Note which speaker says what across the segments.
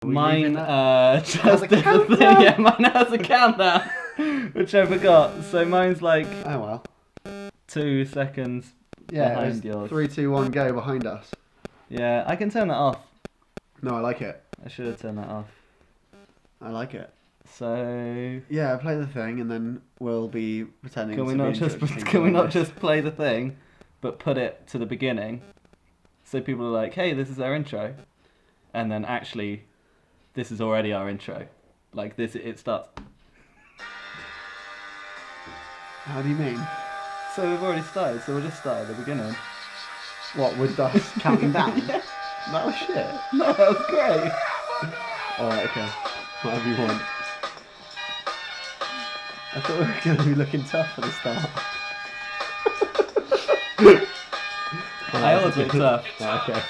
Speaker 1: Mine just did the thing. Yeah, mine has a countdown, which I forgot. So mine's like 2 seconds behind yours.
Speaker 2: 3, 2, 1, go behind us.
Speaker 1: Yeah, I can turn that off.
Speaker 2: No, I like it.
Speaker 1: I should have turned that off.
Speaker 2: I like it.
Speaker 1: So
Speaker 2: yeah, play the thing, and then we'll be pretending.
Speaker 1: Can we not just play the thing, but put it to the beginning, so people are like, "Hey, this is our intro," and then actually, this is already our intro. Like this, it starts.
Speaker 2: How do you mean?
Speaker 1: So we've already started. So we'll just start at the beginning.
Speaker 2: What, with us counting down?
Speaker 1: Yeah.
Speaker 2: That was shit.
Speaker 1: No, that was great.
Speaker 2: Alright, okay. Whatever you want. I thought we were going to be looking tough for the start.
Speaker 1: I always look tough.
Speaker 2: Okay.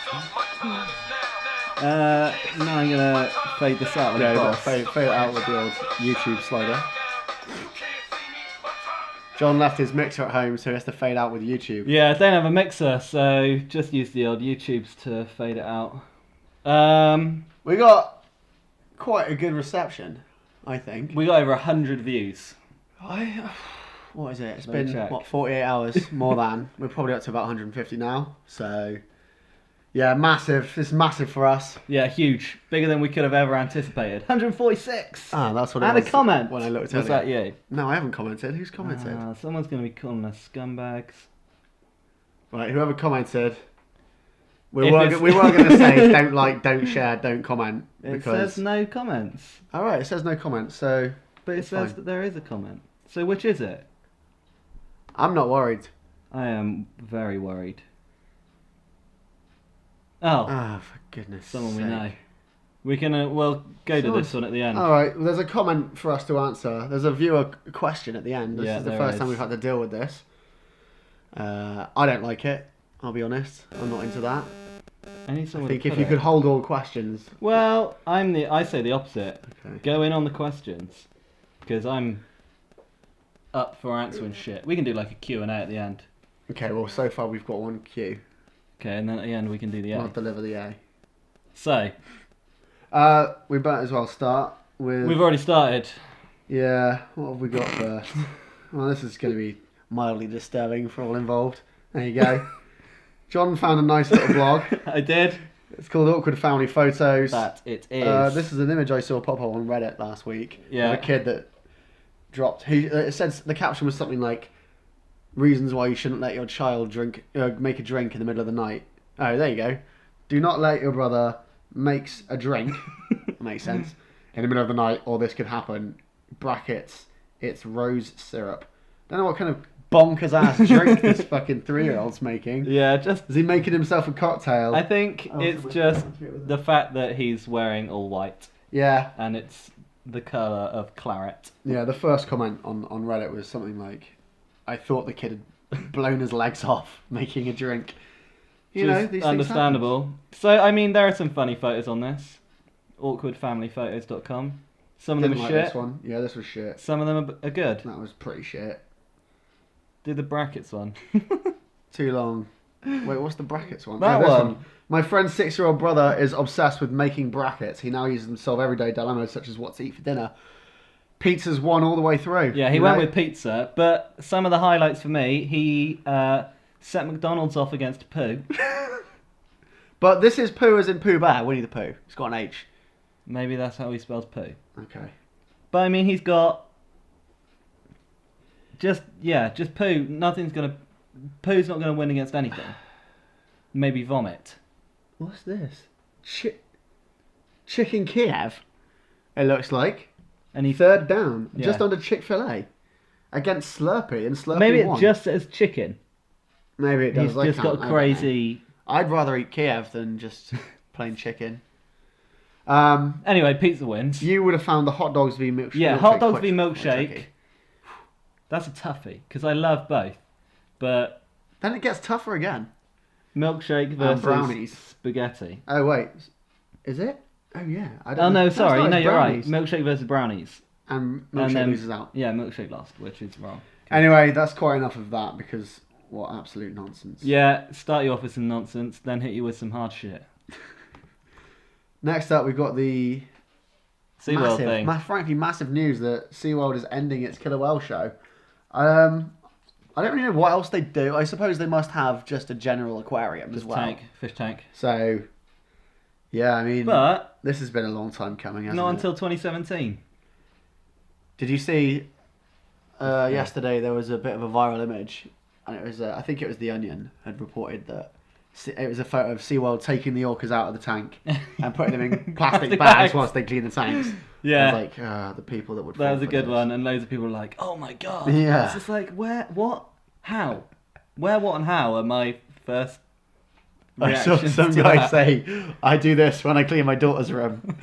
Speaker 1: Now I'm gonna fade this out with a boss.
Speaker 2: Fade it out with the old YouTube slider. John left his mixer at home, so he has to fade out with YouTube.
Speaker 1: Yeah, I don't have a mixer, so just use the old YouTubes to fade it out.
Speaker 2: We got quite a good reception, I think.
Speaker 1: We got over 100 views.
Speaker 2: What is it? It's
Speaker 1: Let me
Speaker 2: been,
Speaker 1: check.
Speaker 2: 48 hours more than. We're probably up to about 150 now, so... Yeah, massive. It's massive for us.
Speaker 1: Yeah, huge. Bigger than we could have ever anticipated. 146!
Speaker 2: Ah, that's what it
Speaker 1: and
Speaker 2: was.
Speaker 1: A comment!
Speaker 2: When I looked at
Speaker 1: Was
Speaker 2: it.
Speaker 1: that you?
Speaker 2: No, I haven't commented. Who's commented?
Speaker 1: Someone's going to be calling us scumbags.
Speaker 2: Right, whoever commented... We were going to say, don't like, don't share, don't comment.
Speaker 1: It says no comments.
Speaker 2: Alright, it says no comments, so...
Speaker 1: But it says that there is a comment. So which is it?
Speaker 2: I'm not worried.
Speaker 1: I am very worried. Oh.
Speaker 2: Ah, for goodness
Speaker 1: Someone
Speaker 2: sake.
Speaker 1: we know. We can, we'll go to this one at the end.
Speaker 2: Alright, well, there's a comment for us to answer. There's a viewer question at the end. This is the first time we've had to deal with this. I don't like it, I'll be honest. I'm not into that.
Speaker 1: I
Speaker 2: think if you could hold all questions.
Speaker 1: Well, I say the opposite.
Speaker 2: Okay.
Speaker 1: Go in on the questions. Because I'm up for answering shit. We can do like a Q&A at the end.
Speaker 2: Okay, well, so far we've got one Q.
Speaker 1: Okay, and then at the end we can do the A.
Speaker 2: I'll deliver the A.
Speaker 1: So.
Speaker 2: We better as well start with...
Speaker 1: We've already started.
Speaker 2: Yeah, what have we got first? Well, this is going to be mildly disturbing for all involved. There you go. John found a nice little blog.
Speaker 1: I did.
Speaker 2: It's called Awkward Family Photos.
Speaker 1: That it is.
Speaker 2: This is an image I saw pop up on Reddit last week.
Speaker 1: Yeah.
Speaker 2: Of a kid that dropped... It said the caption was something like, reasons why you shouldn't let your child make a drink in the middle of the night. Oh, there you go. Do not let your brother makes a drink. That makes sense. In the middle of the night, or this could happen. Brackets. It's rose syrup. Don't know what kind of bonkers ass drink this fucking 3-year-old's making.
Speaker 1: Yeah,
Speaker 2: Is he making himself a cocktail?
Speaker 1: I think it's just the fact that he's wearing all white.
Speaker 2: Yeah.
Speaker 1: And it's the colour of claret.
Speaker 2: Yeah, the first comment on Reddit was something like, I thought the kid had blown his legs off making a drink. You know, these
Speaker 1: understandable.
Speaker 2: Things
Speaker 1: so, I mean, there are some funny photos on this. Awkwardfamilyphotos.com. Some of them are shit.
Speaker 2: This one. Yeah, this was shit.
Speaker 1: Some of them are good.
Speaker 2: That was pretty shit.
Speaker 1: Do the brackets one.
Speaker 2: Too long. Wait, what's the brackets one?
Speaker 1: That
Speaker 2: this
Speaker 1: one.
Speaker 2: My friend's 6-year-old brother is obsessed with making brackets. He now uses them to solve everyday dilemmas such as what to eat for dinner. Pizza's won all the way through.
Speaker 1: Yeah, he went with pizza, but some of the highlights for me, he set McDonald's off against Pooh.
Speaker 2: But this is Pooh as in Pooh Bear, Winnie the Pooh. It's got an H.
Speaker 1: Maybe that's how he spells Pooh.
Speaker 2: Okay.
Speaker 1: But I mean, he's got just Pooh. Pooh's not gonna win against anything. Maybe vomit.
Speaker 2: What's this? Chicken Kiev. It looks like.
Speaker 1: And he
Speaker 2: third down,
Speaker 1: yeah.
Speaker 2: just under Chick-fil-A, against Slurpee, and Slurpee
Speaker 1: Maybe
Speaker 2: won.
Speaker 1: it just says chicken.
Speaker 2: Maybe it does.
Speaker 1: He's just got crazy.
Speaker 2: I'd rather eat Kiev than just plain chicken.
Speaker 1: Anyway, pizza wins.
Speaker 2: You would have found the hot dogs v milkshake.
Speaker 1: Yeah, hot dogs v milkshake. That's a toughie because I love both, but
Speaker 2: then it gets tougher again.
Speaker 1: Milkshake versus
Speaker 2: brownies.
Speaker 1: Spaghetti.
Speaker 2: Oh wait, is it? Oh yeah. I
Speaker 1: don't know. Sorry, no, you're
Speaker 2: brownies.
Speaker 1: right. Milkshake versus brownies.
Speaker 2: And milkshake loses out.
Speaker 1: Yeah, milkshake lost, which is wrong.
Speaker 2: Anyway, that's quite enough of that because what absolute nonsense.
Speaker 1: Yeah, start you off with some nonsense, then hit you with some hard shit.
Speaker 2: Next up, we've got the
Speaker 1: SeaWorld thing.
Speaker 2: frankly massive news that SeaWorld is ending its Killer Whale show. I don't really know what else they do. I suppose they must have just a general aquarium as well.
Speaker 1: Fish tank.
Speaker 2: So, yeah, I mean,
Speaker 1: But
Speaker 2: this has been a long time coming, hasn't
Speaker 1: not
Speaker 2: it?
Speaker 1: until 2017.
Speaker 2: Did you see yesterday there was a bit of a viral image, and it was I think it was The Onion had reported that it was a photo of SeaWorld taking the orcas out of the tank and putting them in plastic bags whilst they clean the tanks.
Speaker 1: Yeah.
Speaker 2: I was like, the people that would.
Speaker 1: That was a good
Speaker 2: this.
Speaker 1: one, and loads of people were like, "Oh my god!"
Speaker 2: Yeah.
Speaker 1: It's just like, where, what, how, where, what, and how are my first
Speaker 2: I saw
Speaker 1: reactions
Speaker 2: some
Speaker 1: to
Speaker 2: guy
Speaker 1: that.
Speaker 2: say, "I do this when I clean my daughter's room."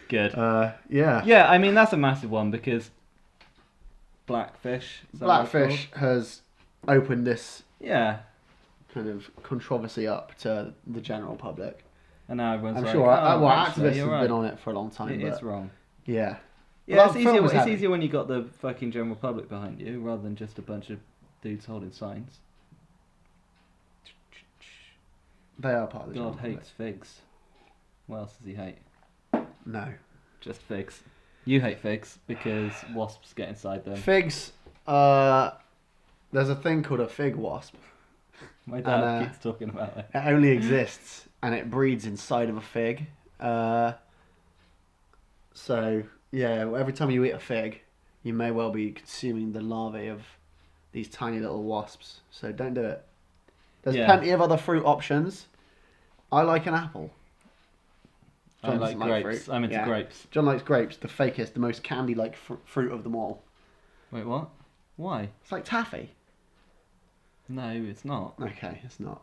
Speaker 1: Good.
Speaker 2: Yeah.
Speaker 1: Yeah, I mean that's a massive one because Blackfish. Is that what it's
Speaker 2: Blackfish has opened this
Speaker 1: called? Yeah,
Speaker 2: kind of controversy up to the general public.
Speaker 1: and now everyone's
Speaker 2: I'm
Speaker 1: like,
Speaker 2: sure
Speaker 1: "Oh, actually,
Speaker 2: activists
Speaker 1: you're
Speaker 2: have
Speaker 1: right.
Speaker 2: been on it for a long time.
Speaker 1: It
Speaker 2: but
Speaker 1: is wrong."
Speaker 2: Yeah.
Speaker 1: Yeah,
Speaker 2: Well,
Speaker 1: it's
Speaker 2: that film
Speaker 1: easier.
Speaker 2: was
Speaker 1: It's
Speaker 2: heavy.
Speaker 1: easier when you got the fucking general public behind you rather than just a bunch of dudes holding signs.
Speaker 2: They are part of the general
Speaker 1: God
Speaker 2: public.
Speaker 1: hates figs. What else does he hate?
Speaker 2: No.
Speaker 1: Just figs. You hate figs because wasps get inside them.
Speaker 2: Figs, there's a thing called a fig wasp.
Speaker 1: My dad
Speaker 2: And,
Speaker 1: keeps talking about it.
Speaker 2: It only exists and it breeds inside of a fig. So, yeah, every time you eat a fig, you may well be consuming the larvae of these tiny little wasps. So don't do it. There's
Speaker 1: Yeah.
Speaker 2: plenty of other fruit options. I like an apple.
Speaker 1: I
Speaker 2: John
Speaker 1: like
Speaker 2: doesn't
Speaker 1: grapes.
Speaker 2: fruit.
Speaker 1: I'm into
Speaker 2: Yeah.
Speaker 1: grapes.
Speaker 2: John likes grapes, the fakest, the most candy-like fruit of them all.
Speaker 1: Wait, what? Why?
Speaker 2: It's like taffy.
Speaker 1: No, it's not.
Speaker 2: Okay, it's not.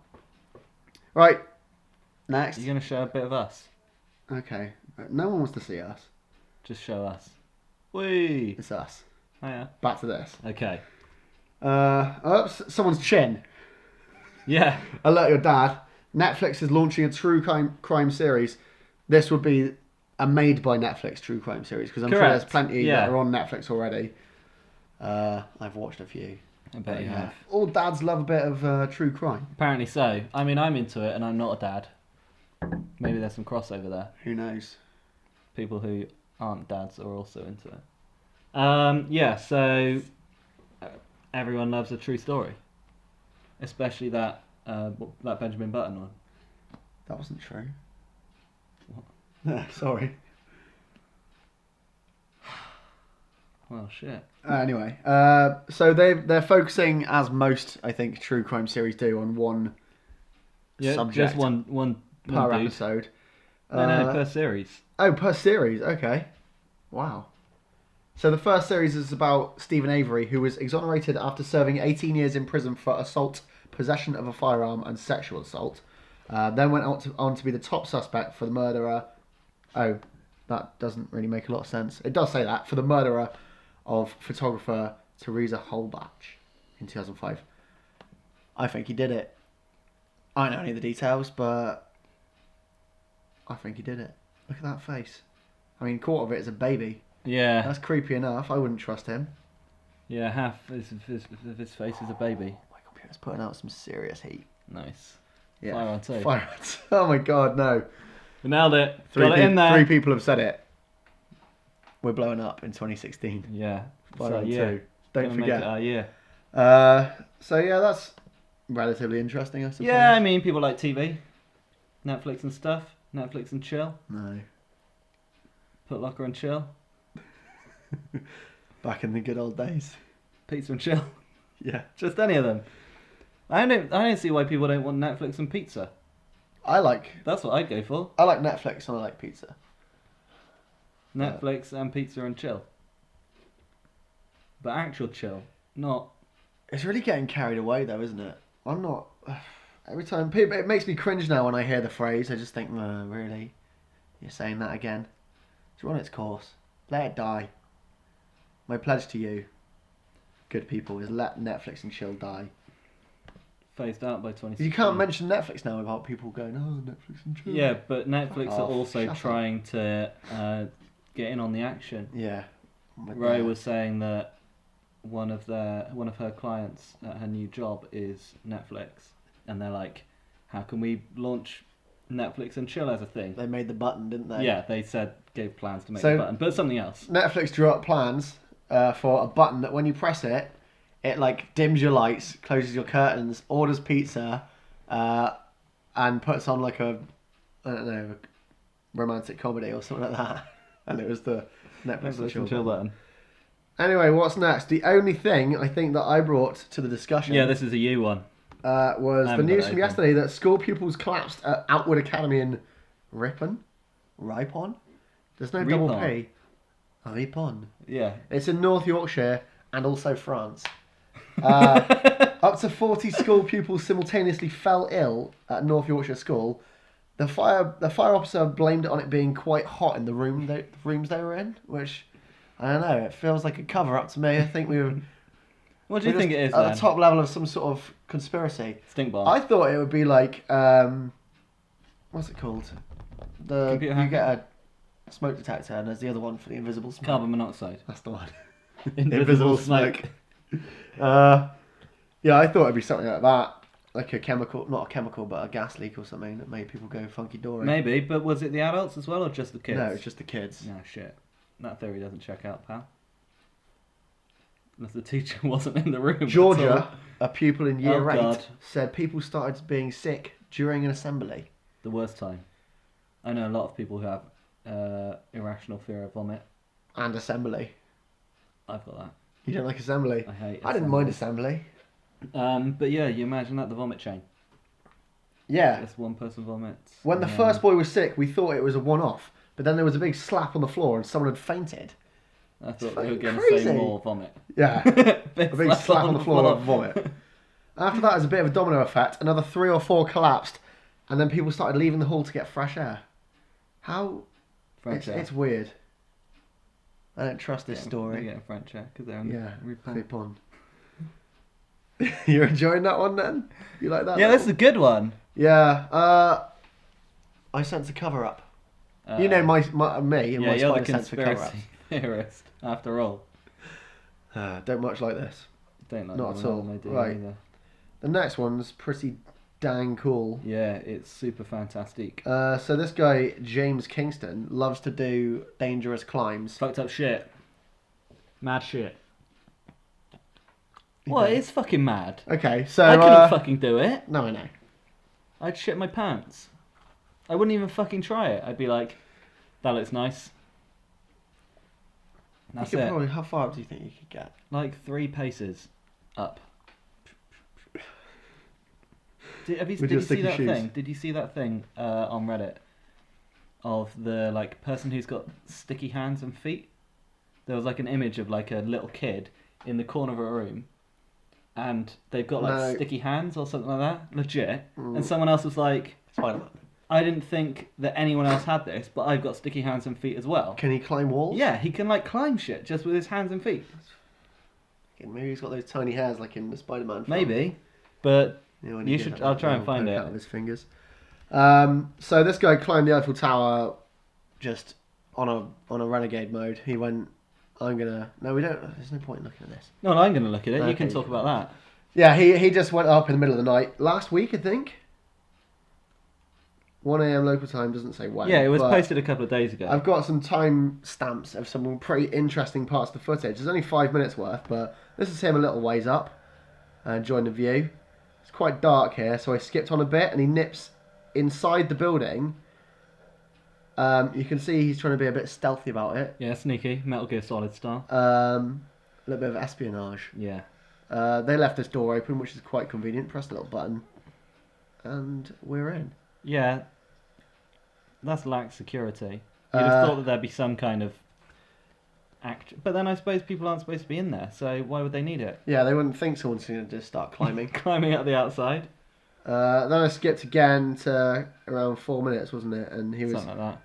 Speaker 2: Right, next.
Speaker 1: You're going to show a bit of us.
Speaker 2: Okay, no one wants to see us.
Speaker 1: Just show us. Whee!
Speaker 2: It's us.
Speaker 1: Hiya.
Speaker 2: Back to this.
Speaker 1: Okay.
Speaker 2: Someone's chin.
Speaker 1: Yeah.
Speaker 2: Alert your dad. Netflix is launching a true crime series. This would be a made by Netflix true crime series because I'm sure
Speaker 1: Correct.
Speaker 2: there's plenty
Speaker 1: Yeah.
Speaker 2: that are on Netflix already. I've watched a few.
Speaker 1: I bet you have.
Speaker 2: All dads love a bit of true crime.
Speaker 1: Apparently so. I mean, I'm into it and I'm not a dad. Maybe there's some crossover there.
Speaker 2: Who knows?
Speaker 1: People who aren't dads are also into it. Yeah, so everyone loves a true story. Especially that Benjamin Button one.
Speaker 2: That wasn't true. What? Sorry.
Speaker 1: Well, shit.
Speaker 2: Anyway, so they're focusing, as most I think true crime series do, on one
Speaker 1: Yeah,
Speaker 2: subject
Speaker 1: just one
Speaker 2: per
Speaker 1: dude.
Speaker 2: episode.
Speaker 1: No, per series.
Speaker 2: Oh, per series. Okay. Wow. So the first series is about Stephen Avery, who was exonerated after serving 18 years in prison for assault, possession of a firearm, and sexual assault. Then went on to be the top suspect for the murderer. Oh, that doesn't really make a lot of sense. It does say that for the murderer of photographer Teresa Holbach in 2005. I think he did it. I don't know any of the details, but I think he did it. Look at that face. I mean, quarter of it is a baby.
Speaker 1: Yeah.
Speaker 2: That's creepy enough. I wouldn't trust him.
Speaker 1: Yeah, half his face is a baby.
Speaker 2: My computer's putting out some serious heat.
Speaker 1: Nice.
Speaker 2: Yeah.
Speaker 1: Fire on two.
Speaker 2: Fire on two. Oh my god, no.
Speaker 1: We nailed it. Got it in there.
Speaker 2: 3 people have said it. We're blowing up in 2016.
Speaker 1: Yeah.
Speaker 2: Fire on
Speaker 1: yeah.
Speaker 2: 2. Don't
Speaker 1: Gonna make
Speaker 2: forget.
Speaker 1: it our year.
Speaker 2: So yeah, that's relatively interesting, I suppose.
Speaker 1: Yeah, I mean, people like TV. Netflix and stuff. Netflix and chill.
Speaker 2: No.
Speaker 1: Put Locker and chill.
Speaker 2: Back in the good old days.
Speaker 1: Pizza and chill.
Speaker 2: Yeah.
Speaker 1: Just any of them. I don't see why people don't want Netflix and pizza.
Speaker 2: I like
Speaker 1: That's what I'd go for.
Speaker 2: Netflix and I like pizza.
Speaker 1: Netflix and pizza and chill. But actual chill, not.
Speaker 2: It's really getting carried away though, isn't it? I'm not. Every time people, it makes me cringe now when I hear the phrase. I just think, really, you're saying that again? It's run its course. Let it die. My pledge to you, good people, is let Netflix and chill die.
Speaker 1: Phased out by 2016.
Speaker 2: You can't mention Netflix now without people going, oh, Netflix and chill.
Speaker 1: Yeah, but Netflix
Speaker 2: Fuck
Speaker 1: are
Speaker 2: off.
Speaker 1: also
Speaker 2: Shut up.
Speaker 1: trying to get in on the action.
Speaker 2: Yeah.
Speaker 1: Ray was saying that one of her clients at her new job is Netflix, and they're like, how can we launch Netflix and chill as a thing.
Speaker 2: They made the button, didn't they?
Speaker 1: Yeah, they gave plans to make
Speaker 2: So-
Speaker 1: the button, but something else.
Speaker 2: Netflix drew up plans for a button that when you press it, it like dims your lights, closes your curtains, orders pizza, and puts on like a, I don't know, romantic comedy or something like that. And it was the Netflix and chill button. Anyway, what's next? The only thing I think that I brought to the discussion.
Speaker 1: Yeah, this is a you one.
Speaker 2: Was the
Speaker 1: haven't
Speaker 2: news
Speaker 1: got it
Speaker 2: from
Speaker 1: open.
Speaker 2: yesterday that school pupils collapsed at Outward Academy in Ripon? There's no double
Speaker 1: Ripon.
Speaker 2: P. Ripon.
Speaker 1: Yeah.
Speaker 2: It's in North Yorkshire and also France. Up to 40 school pupils simultaneously fell ill at North Yorkshire School. The fire officer blamed it on it being quite hot in the rooms they were in, which, I don't know, it feels like a cover-up to me. I think we were...
Speaker 1: What do you think it is,
Speaker 2: at
Speaker 1: then?
Speaker 2: the top level of some sort of conspiracy.
Speaker 1: Stink bomb.
Speaker 2: I thought it would be like, what's it called?
Speaker 1: Computer
Speaker 2: You
Speaker 1: hacker?
Speaker 2: get a smoke detector, and there's the other one for the invisible smoke.
Speaker 1: Carbon monoxide.
Speaker 2: That's the one.
Speaker 1: Invisible smoke.
Speaker 2: Yeah, I thought it'd be something like that, like a chemical, not a chemical, but a gas leak or something that made people go funky dory.
Speaker 1: Maybe, but was it the adults as well, or just the kids?
Speaker 2: No, it's just the kids.
Speaker 1: No, shit. That theory doesn't check out, pal. Unless the teacher wasn't in the room. at
Speaker 2: Georgia,
Speaker 1: all.
Speaker 2: a pupil in year
Speaker 1: Oh,
Speaker 2: 8,
Speaker 1: God.
Speaker 2: said people started being sick during an assembly.
Speaker 1: The worst time. I know a lot of people who have irrational fear of vomit.
Speaker 2: And assembly.
Speaker 1: I've got that.
Speaker 2: You don't like assembly?
Speaker 1: I hate
Speaker 2: I didn't mind assembly.
Speaker 1: But yeah, you imagine that, the vomit chain.
Speaker 2: Yeah.
Speaker 1: Just one person vomits.
Speaker 2: When the
Speaker 1: and
Speaker 2: first boy was sick, we thought it was a one-off. But then there was a big slap on the floor and someone had fainted.
Speaker 1: I thought
Speaker 2: It's
Speaker 1: we were going to
Speaker 2: crazy.
Speaker 1: say more vomit.
Speaker 2: Yeah.
Speaker 1: Big
Speaker 2: A big slap on the floor of vomit. After that, as a bit of a domino effect, another 3 or 4 collapsed, and then people started leaving the hall to get fresh air. How?
Speaker 1: French air.
Speaker 2: It's weird. I don't trust this
Speaker 1: They're
Speaker 2: story.
Speaker 1: getting French air because they're on
Speaker 2: Yeah,
Speaker 1: Ripon.
Speaker 2: Ripon. You're enjoying that one then? You like that?
Speaker 1: Yeah, that's a good one.
Speaker 2: Yeah. I sense a cover up. You know me and
Speaker 1: Yeah,
Speaker 2: my
Speaker 1: you're the
Speaker 2: spider sense for cover ups.
Speaker 1: conspiracy theorist, after all.
Speaker 2: Don't much like this.
Speaker 1: Don't like
Speaker 2: Not
Speaker 1: the
Speaker 2: at
Speaker 1: one
Speaker 2: all.
Speaker 1: they do
Speaker 2: Right.
Speaker 1: either.
Speaker 2: The next one's pretty dang cool.
Speaker 1: Yeah, it's super fantastic.
Speaker 2: So this guy, James Kingston, loves to do dangerous climbs.
Speaker 1: Fucked up shit. Mad shit. Well, it's fucking mad.
Speaker 2: Okay, so...
Speaker 1: I couldn't fucking do it.
Speaker 2: No, I know.
Speaker 1: I'd shit my pants. I wouldn't even fucking try it. I'd be like, that looks nice. That's
Speaker 2: You could
Speaker 1: it.
Speaker 2: probably, how far up do you think you could get?
Speaker 1: Like 3 paces up. Did
Speaker 2: With
Speaker 1: you
Speaker 2: your
Speaker 1: see
Speaker 2: sticky
Speaker 1: that
Speaker 2: shoes.
Speaker 1: thing? Did you see that thing on Reddit of the like person who's got sticky hands and feet? There was like an image of like a little kid in the corner of a room, and they've got like
Speaker 2: No.
Speaker 1: sticky hands or something like that, legit.
Speaker 2: Mm.
Speaker 1: And someone else was like,
Speaker 2: Spider-Man.
Speaker 1: I didn't think that anyone else had this, but I've got sticky hands and feet as well.
Speaker 2: Can he climb walls?
Speaker 1: Yeah, he can like climb shit just with his hands and feet.
Speaker 2: Maybe he's got those tiny hairs like in the Spider-Man film.
Speaker 1: Maybe, but
Speaker 2: You know, when
Speaker 1: You
Speaker 2: he
Speaker 1: should-
Speaker 2: gets
Speaker 1: I'll
Speaker 2: that
Speaker 1: try and
Speaker 2: little
Speaker 1: find
Speaker 2: poke
Speaker 1: it.
Speaker 2: out of his fingers. So this guy climbed the Eiffel Tower just on a renegade mode. He went, I'm gonna... No, we don't... There's no point in looking at this.
Speaker 1: no, I'm going to look at it. You
Speaker 2: Okay.
Speaker 1: can talk about that.
Speaker 2: Yeah, he just went up in the middle of the night. Last week, I think. 1 a.m. local time, doesn't say when.
Speaker 1: Yeah, it was
Speaker 2: but
Speaker 1: posted a couple of days ago.
Speaker 2: I've got some time stamps of some pretty interesting parts of the footage. There's only 5 minutes worth, but this is him a little ways up and enjoying the view. It's quite dark here, so I skipped on a bit, and he nips inside the building. You can see he's trying to be a bit stealthy about it.
Speaker 1: Yeah, sneaky, Metal Gear Solid style.
Speaker 2: A little bit of espionage.
Speaker 1: Yeah.
Speaker 2: They left this door open, which is quite convenient. Pressed a little button, and we're in.
Speaker 1: Yeah. That's lax security. You'd have thought that there'd be some kind of act, but then I suppose people aren't supposed to be in there, so why would they need it?
Speaker 2: Yeah, they wouldn't think someone's going to just start climbing.
Speaker 1: Climbing up the outside,
Speaker 2: Then I skipped again to around 4 minutes, wasn't it? And he
Speaker 1: something like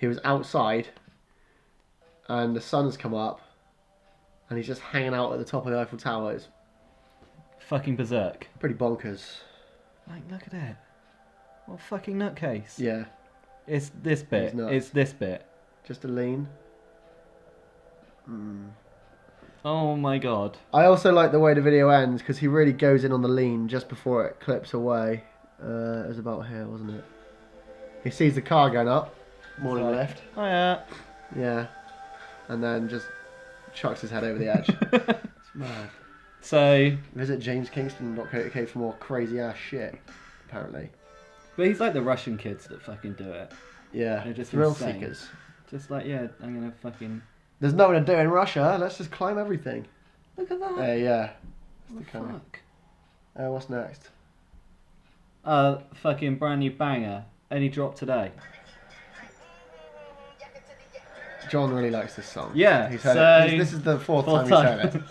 Speaker 1: that.
Speaker 2: was outside, and the sun's come up, and he's just hanging out at the top of the Eiffel Tower. It's
Speaker 1: Fucking berserk.
Speaker 2: pretty bonkers.
Speaker 1: Like, look at it. What a fucking nutcase.
Speaker 2: Yeah,
Speaker 1: It's this bit.
Speaker 2: He's nuts.
Speaker 1: It's this bit.
Speaker 2: just a lean.
Speaker 1: Oh my god.
Speaker 2: I also like the way the video ends because he really goes in on the lean just before it clips away. It was about here, wasn't it? He sees the car going up. Morning
Speaker 1: Right.
Speaker 2: lift.
Speaker 1: Oh yeah.
Speaker 2: Yeah. And then just chucks his head over the edge. It's mad.
Speaker 1: So,
Speaker 2: Visit jameskingston.co.uk for more crazy ass shit, apparently.
Speaker 1: but he's like the Russian kids that fucking do it.
Speaker 2: Yeah.
Speaker 1: They're just
Speaker 2: Thrill
Speaker 1: insane.
Speaker 2: seekers.
Speaker 1: Just like, yeah, I'm gonna fucking.
Speaker 2: There's nothing to do in Russia. Let's just climb everything.
Speaker 1: Look at that.
Speaker 2: Yeah.
Speaker 1: What the
Speaker 2: kind of-
Speaker 1: fuck?
Speaker 2: What's next?
Speaker 1: Fucking brand new banger. Only dropped today.
Speaker 2: John really likes this song.
Speaker 1: Yeah,
Speaker 2: He's heard
Speaker 1: so-
Speaker 2: it. This is the fourth
Speaker 1: Fourth
Speaker 2: time he's
Speaker 1: time.
Speaker 2: heard it.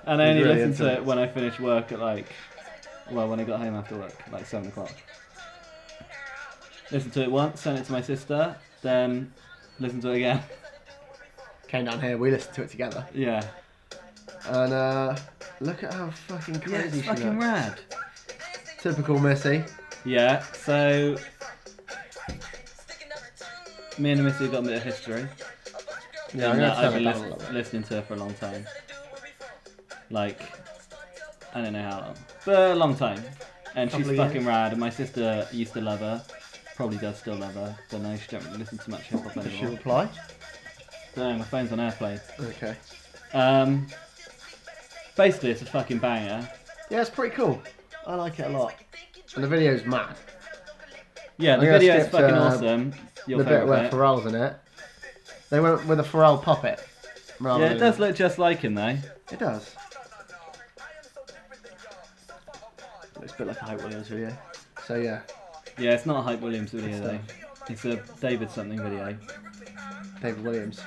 Speaker 1: And I
Speaker 2: He's
Speaker 1: only
Speaker 2: really
Speaker 1: listened to
Speaker 2: into
Speaker 1: it
Speaker 2: it.
Speaker 1: when I finished work at when I got home after work, like 7 o'clock. Listened to it once, sent it to my sister, then listened to it again.
Speaker 2: Came down here, we listened to it together.
Speaker 1: Yeah.
Speaker 2: And look at how fucking
Speaker 1: Yeah,
Speaker 2: crazy
Speaker 1: it's
Speaker 2: she
Speaker 1: fucking
Speaker 2: looks.
Speaker 1: rad.
Speaker 2: Typical Missy.
Speaker 1: Yeah, so me and Missy got a bit of history.
Speaker 2: Yeah, I'm
Speaker 1: And,
Speaker 2: going to
Speaker 1: I've
Speaker 2: turn
Speaker 1: been
Speaker 2: it down a little bit.
Speaker 1: listening to her for a long time. Like, I don't know how long, but a long time. And she's
Speaker 2: Couple of
Speaker 1: fucking
Speaker 2: years.
Speaker 1: rad. And my sister used to love her. Probably does still love her. Don't know, she don't really listen to much hip hop
Speaker 2: Does she
Speaker 1: anymore.
Speaker 2: reply?
Speaker 1: Don't know, my phone's on airplane.
Speaker 2: Okay.
Speaker 1: Basically, it's a fucking banger.
Speaker 2: Yeah, it's pretty cool. I like it a lot. And the video's mad.
Speaker 1: Yeah, the
Speaker 2: I'm gonna
Speaker 1: video is
Speaker 2: skip
Speaker 1: fucking
Speaker 2: to,
Speaker 1: awesome. Your
Speaker 2: the bit
Speaker 1: favourite
Speaker 2: where
Speaker 1: bit.
Speaker 2: Pharrell's in it. They went with a Pharrell puppet. rather
Speaker 1: Yeah, it
Speaker 2: than-
Speaker 1: does look just like him though.
Speaker 2: It does. Looks a bit like a Hype Williams video. So yeah,
Speaker 1: Yeah, it's not a Hype Williams video
Speaker 2: Good
Speaker 1: though. It's a David something video.
Speaker 2: David Williams.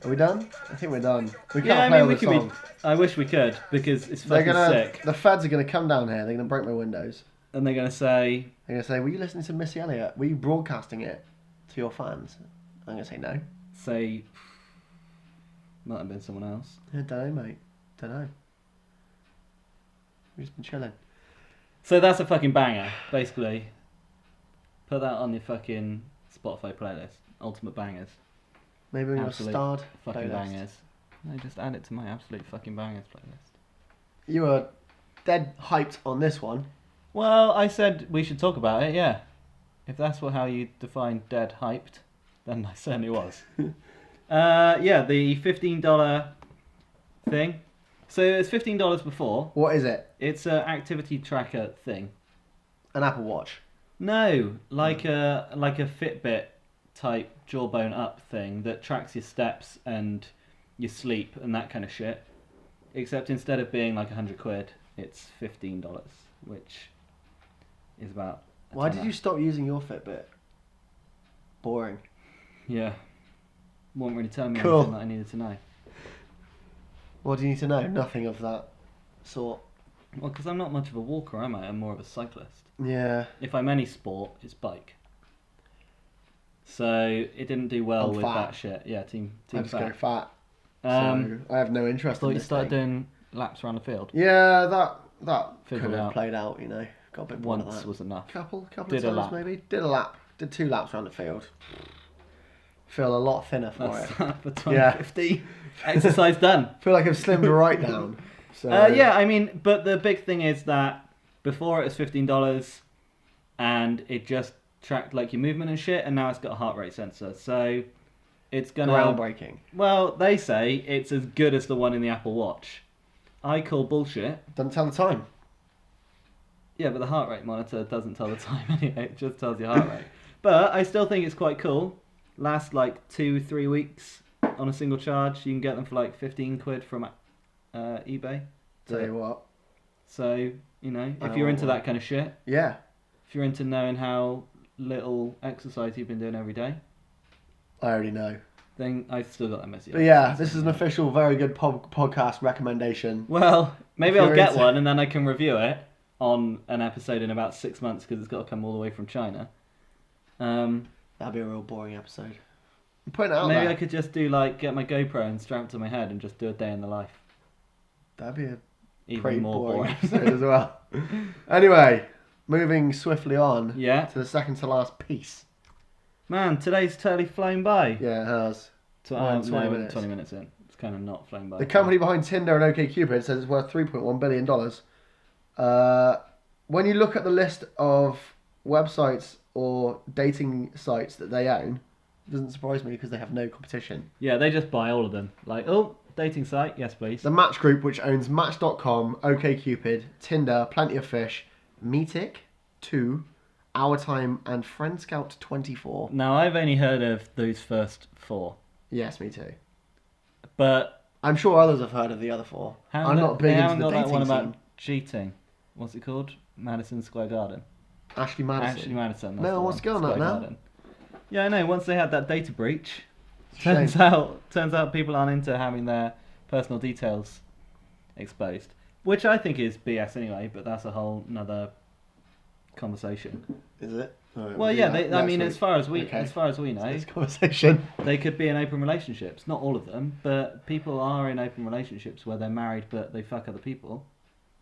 Speaker 2: Are we done? I think we're done. We can't
Speaker 1: Yeah, I
Speaker 2: play
Speaker 1: mean
Speaker 2: all
Speaker 1: we
Speaker 2: the
Speaker 1: could
Speaker 2: song.
Speaker 1: be. I wish we could because it's
Speaker 2: They're
Speaker 1: fucking
Speaker 2: gonna.
Speaker 1: sick.
Speaker 2: The feds are gonna come down here. They're gonna break my windows.
Speaker 1: And they're gonna say,
Speaker 2: They're gonna say, "Were you listening to Missy Elliott? Were you broadcasting it to your fans?" I'm gonna say no.
Speaker 1: might have been someone else.
Speaker 2: I don't know, mate. Don't know. We've just been chilling.
Speaker 1: So that's a fucking banger, basically. Put that on your fucking Spotify playlist. Ultimate bangers.
Speaker 2: Maybe when you're
Speaker 1: Absolute
Speaker 2: starred.
Speaker 1: Fucking
Speaker 2: playlist.
Speaker 1: bangers. No, just add it to my absolute fucking bangers playlist.
Speaker 2: You were dead hyped on this one.
Speaker 1: Well, I said we should talk about it, yeah. If that's how you define dead hyped, then I certainly was. Yeah, the $15 thing. So it's $15 before.
Speaker 2: What is it?
Speaker 1: It's an activity tracker thing.
Speaker 2: An Apple Watch.
Speaker 1: No, like a Fitbit type jawbone up thing that tracks your steps and your sleep and that kind of shit. Except instead of being like £100, it's $15, which is about. a
Speaker 2: Why did
Speaker 1: tenner.
Speaker 2: you stop using your Fitbit? Boring.
Speaker 1: Yeah, won't really tell me
Speaker 2: Cool.
Speaker 1: anything that I needed to know.
Speaker 2: What do you need to know? Nothing of that sort.
Speaker 1: Well, because I'm not much of a walker, am I? I'm more of a cyclist.
Speaker 2: Yeah.
Speaker 1: If I'm any sport, it's bike. So it didn't do well
Speaker 2: I'm
Speaker 1: with
Speaker 2: fat.
Speaker 1: that shit. Yeah, team
Speaker 2: I just go
Speaker 1: fat.
Speaker 2: fat.
Speaker 1: Um,
Speaker 2: So I have no
Speaker 1: I
Speaker 2: interest
Speaker 1: thought
Speaker 2: in
Speaker 1: you
Speaker 2: this
Speaker 1: started
Speaker 2: thing.
Speaker 1: doing laps around the field.
Speaker 2: Yeah, that could
Speaker 1: Fizzled
Speaker 2: have
Speaker 1: out.
Speaker 2: played out, you know. Got a bit bored of
Speaker 1: Once
Speaker 2: that.
Speaker 1: was enough.
Speaker 2: Couple
Speaker 1: Did a
Speaker 2: of times
Speaker 1: lap.
Speaker 2: maybe. Did a lap. Did 2 laps around the field. Feel a lot thinner for
Speaker 1: That's
Speaker 2: it.
Speaker 1: that for 2050. Exercise done.
Speaker 2: Feel like I've slimmed right down. So
Speaker 1: Yeah, I mean, but the big thing is that before it was $15 and it just tracked like your movement and shit, and now it's got a heart rate sensor. So it's gonna.
Speaker 2: groundbreaking.
Speaker 1: Well, they say it's as good as the one in the Apple Watch. I call bullshit.
Speaker 2: Doesn't tell the time.
Speaker 1: Yeah, but the heart rate monitor doesn't tell the time anyway. It just tells your heart rate. But I still think it's quite cool. Lasts like 2-3 weeks on a single charge. You can get them for like £15 from eBay.
Speaker 2: Tell you what.
Speaker 1: So, you know,
Speaker 2: I
Speaker 1: if
Speaker 2: don't
Speaker 1: you're
Speaker 2: want
Speaker 1: into
Speaker 2: one.
Speaker 1: that kind of shit,
Speaker 2: Yeah.
Speaker 1: if you're into knowing how little exercise you've been doing every day,
Speaker 2: I already know.
Speaker 1: then I've still got that message.
Speaker 2: But yeah, this is an official, very good podcast recommendation.
Speaker 1: Well, maybe
Speaker 2: If
Speaker 1: I'll
Speaker 2: you're
Speaker 1: get
Speaker 2: into-
Speaker 1: one and then I can review it on an episode in about 6 months because it's got to come all the way from China.
Speaker 2: That'd be a real boring episode. I'm putting it out
Speaker 1: Maybe
Speaker 2: there.
Speaker 1: I could just do like get my GoPro and strap it to my head and just do a day in the life.
Speaker 2: That'd be a
Speaker 1: Even
Speaker 2: pretty
Speaker 1: more
Speaker 2: boring
Speaker 1: boring.
Speaker 2: episode as well. Anyway, moving swiftly on
Speaker 1: Yeah.
Speaker 2: to the second to last piece.
Speaker 1: Man, today's totally flown by.
Speaker 2: Yeah, it has.
Speaker 1: So,
Speaker 2: We're in 20
Speaker 1: no,
Speaker 2: minutes.
Speaker 1: 20 minutes in. It's kind of not flown by.
Speaker 2: The company behind Tinder and OkCupid says it's worth $3.1 billion. When you look at the list of websites or dating sites that they own, it doesn't surprise me because they have no competition.
Speaker 1: Yeah, they just buy all of them. Like, oh, dating site, yes please.
Speaker 2: The Match Group, which owns Match.com, OkCupid, Tinder, Plenty of Fish, Meetic, 2, Our Time, and FriendScout24.
Speaker 1: Now, I've only heard of those first 4.
Speaker 2: Yes, me too.
Speaker 1: But
Speaker 2: I'm sure others have heard of the other 4. I'm not big
Speaker 1: they
Speaker 2: into
Speaker 1: haven't
Speaker 2: the
Speaker 1: got that
Speaker 2: dating
Speaker 1: one about
Speaker 2: scene.
Speaker 1: cheating. What's it called? Madison Square Garden.
Speaker 2: Ashley Madison.
Speaker 1: Ashley Madison.
Speaker 2: No one wants to go on that now.
Speaker 1: Garden. Yeah, I know. Once they had that data breach,
Speaker 2: Shame.
Speaker 1: turns out people aren't into having their personal details exposed, which I think is BS anyway. But that's a whole nother conversation.
Speaker 2: Is it? Right,
Speaker 1: Well,
Speaker 2: we'll do
Speaker 1: yeah.
Speaker 2: that
Speaker 1: I mean,
Speaker 2: next
Speaker 1: as far as we
Speaker 2: week.
Speaker 1: know,
Speaker 2: This conversation.
Speaker 1: they could be in open relationships. Not all of them, but people are in open relationships where they're married but they fuck other people.